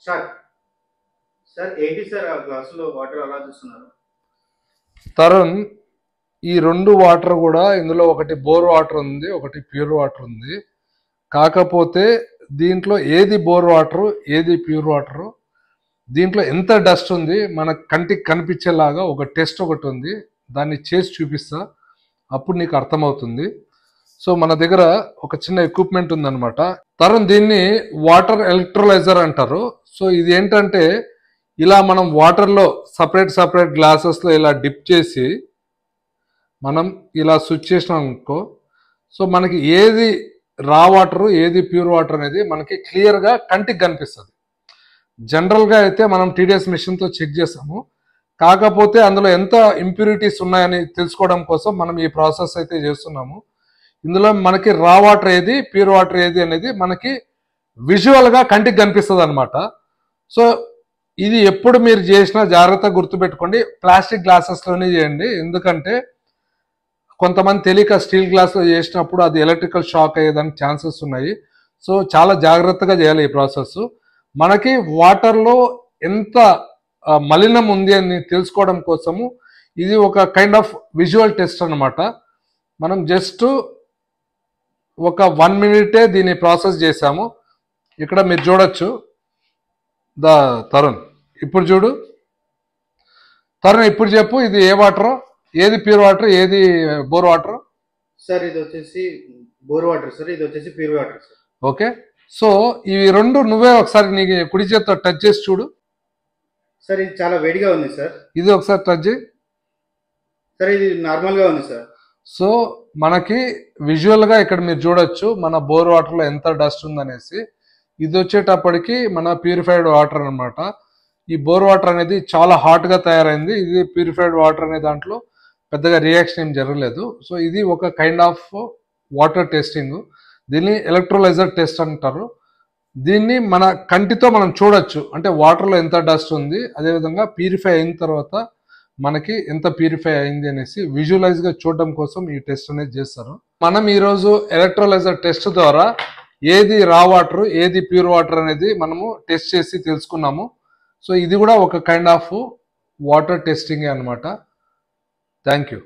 Sir sir ఏంటి sir ఆ గ్లాసులో వాటర్ అలా చూస్తున్నారు? తరుణ్, ఈ రెండు వాటర్ కూడా ఇందులో ఒకటి బోర్ వాటర్ ఉంది, ఒకటి ప్యూర్ వాటర్ ఉంది. కాకపోతే దీంట్లో ఏది బోర్ వాటర్, ఏది ప్యూర్ వాటర్, దీంట్లో ఎంత డస్ట్ ఉంది మన కంటికి కనిపించేలాగా ఒక టెస్ట్ ఒకటి ఉంది. దాన్ని చేసి చూపిస్తా, అప్పుడు నీకు అర్థమవుతుంది. సో మన దగ్గర ఒక చిన్న ఎక్విప్మెంట్ ఉందన్నమాట తరుణ్. దీన్ని వాటర్ ఎలక్ట్రోలైజర్ అంటారు. సో ఇది ఏంటంటే, ఇలా మనం వాటర్లో సపరేట్ గ్లాసెస్లో ఇలా డిప్ చేసి మనం ఇలా స్విచ్ చేసినాం అనుకో, సో మనకి ఏది రా వాటర్, ఏది ప్యూర్ వాటర్ అనేది మనకి క్లియర్గా కంటికి కనిపిస్తుంది. జనరల్గా అయితే మనం టీడీఎస్ మిషన్తో చెక్ చేస్తాము. కాకపోతే అందులో ఎంత ఇంప్యూరిటీస్ ఉన్నాయని తెలుసుకోవడం కోసం మనం ఈ ప్రాసెస్ అయితే చేస్తున్నాము. ఇందులో మనకి రా వాటర్ ఏది, ప్యూర్ వాటర్ ఏది అనేది మనకి విజువల్గా కంటికి కనిపిస్తుంది అనమాట. సో ఇది ఎప్పుడు మీరు చేసినా జాగ్రత్తగా గుర్తుపెట్టుకోండి, ప్లాస్టిక్ గ్లాసెస్లోనే చేయండి. ఎందుకంటే కొంతమంది తెలియక స్టీల్ గ్లాస్లో చేసినప్పుడు అది ఎలక్ట్రికల్ షాక్ అయ్యేదానికి ఛాన్సెస్ ఉన్నాయి. సో చాలా జాగ్రత్తగా చేయాలి ఈ ప్రాసెస్. మనకి వాటర్లో ఎంత మలినం ఉంది అని తెలుసుకోవడం కోసము ఇది ఒక కైండ్ ఆఫ్ విజువల్ టెస్ట్ అనమాట. మనం జస్ట్ ఒక 1 మినిటే దీన్ని ప్రాసెస్ చేసాము. ఇక్కడ మీరు చూడొచ్చు తరుణ్. ఇప్పుడు చూడు తరుణ్, ఇప్పుడు చెప్పు, ఇది ఏ వాటర్, ఏది ప్యూర్ వాటర్, ఏది బోర్ వాటర్? సార్ ఇది వచ్చేసి బోర్ వాటర్ సార్, ఇది వచ్చేసి pure water sir. Okay, so ఇవి రెండు నువ్వే ఒకసారి నీ కుడి చేత్తో టచ్ చేసి చూడు. సార్ ఇది చాలా వేడిగా ఉంది సార్. ఇది ఒకసారి టచ్ చేయి. సార్ ఇది నార్మల్గా ఉంది సార్. సో మనకి విజువల్గా ఇక్కడ మీరు చూడొచ్చు మన బోర్ వాటర్లో ఎంత డస్ట్ ఉందనేసి. ఇది వచ్చేటప్పటికి మన ప్యూరిఫైడ్ వాటర్ అనమాట. ఈ బోర్ వాటర్ అనేది చాలా హాట్గా తయారైంది. ఇది ప్యూరిఫైడ్ వాటర్ అనే దాంట్లో పెద్దగా రియాక్షన్ ఏం జరగలేదు. సో ఇది ఒక కైండ్ ఆఫ్ వాటర్ టెస్టింగ్. దీన్ని ఎలక్ట్రోలైజర్ టెస్ట్ అంటారు. దీన్ని మన కంటితో మనం చూడొచ్చు, అంటే వాటర్లో ఎంత డస్ట్ ఉంది, అదేవిధంగా ప్యూరిఫై అయిన తర్వాత మనకి ఎంత ప్యూరిఫై అయింది అనేసి విజువలైజ్గా చూడడం కోసం ఈ టెస్ట్ అనేది చేస్తారు. మనం ఈరోజు ఎలక్ట్రోలైజర్ టెస్ట్ ద్వారా ఏది రా వాటర్, ఏది ప్యూర్ వాటర్ అనేది మనము టెస్ట్ చేసి తెలుసుకున్నాము. సో ఇది కూడా ఒక కైండ్ ఆఫ్ వాటర్ టెస్టింగ్ అనమాట. Thank you.